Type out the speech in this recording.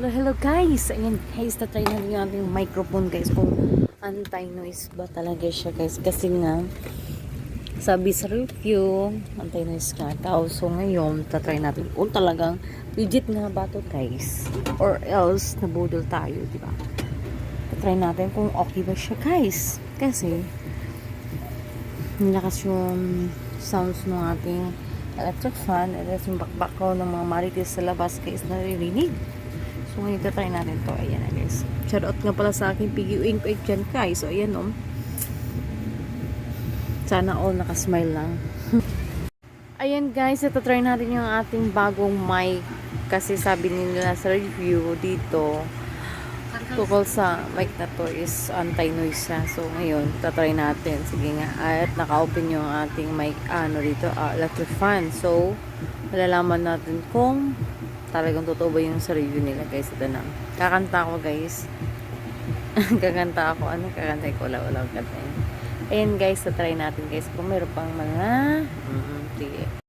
Hello guys! Ayan guys, tatry natin yung ating microphone guys kung anti-noise ba talaga siya guys. Kasi nga, sabi sa review, anti-noise nga daw. So ngayon, tatry natin kung talagang legit nga ba to guys. Or else, nabudol tayo, di ba? Tatry natin kung okay ba siya guys. Kasi, nilakas yung sounds ng ating electric fan. And yung bakbak ko ng mga marites sa labas guys, naririnig. So, ngayon try natin to. Ayan na guys. Shoutout nga pala sa aking PGUing ko dyan guys. So, ayan sana all nakasmile lang. Ayan guys, ito try natin yung ating bagong mic. Kasi sabi nila sa review dito, tukol sa mic na to is anti-noise siya. So, ngayon, tatry natin. Sige nga. At naka-open yung ating mic, dito, electric fan. So, malalaman natin kung talagang totoo ba yung sa review nila guys. Ito na. Kakanta ako guys. Kakanta ako. Ano kakanta ko? Wala kanta. Ayan guys. Try natin guys. Kung meron pang mga sige.